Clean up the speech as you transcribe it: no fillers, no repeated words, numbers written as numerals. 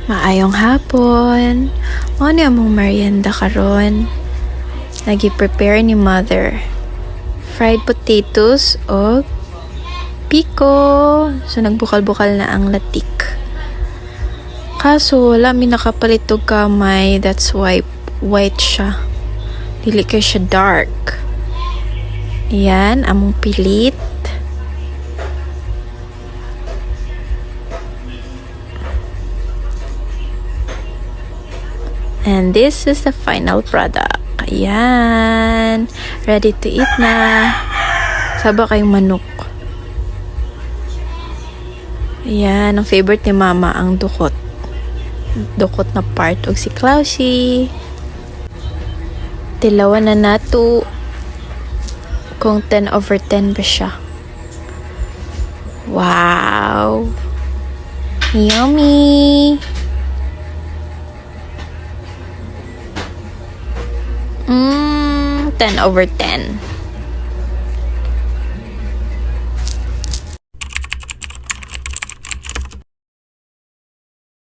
Maayong hapon. Ano among merienda karon? Nagi-prepare ni mother. Fried potatoes o pico. So nagbukal-bukal na ang latik. Kaso wala mi nakapalit og kamay, that's why white siya. Dili kay siya dark. Yan among pilit. And this is the final product. Ayan. Ready to eat na. Saba kayong manok. Ayan. Ang favorite ni mama, ang dukot. Dukot na part. O si Klausie. Tilawan na nato. Kung 10/10 ba siya. Wow. Yummy. 10/10.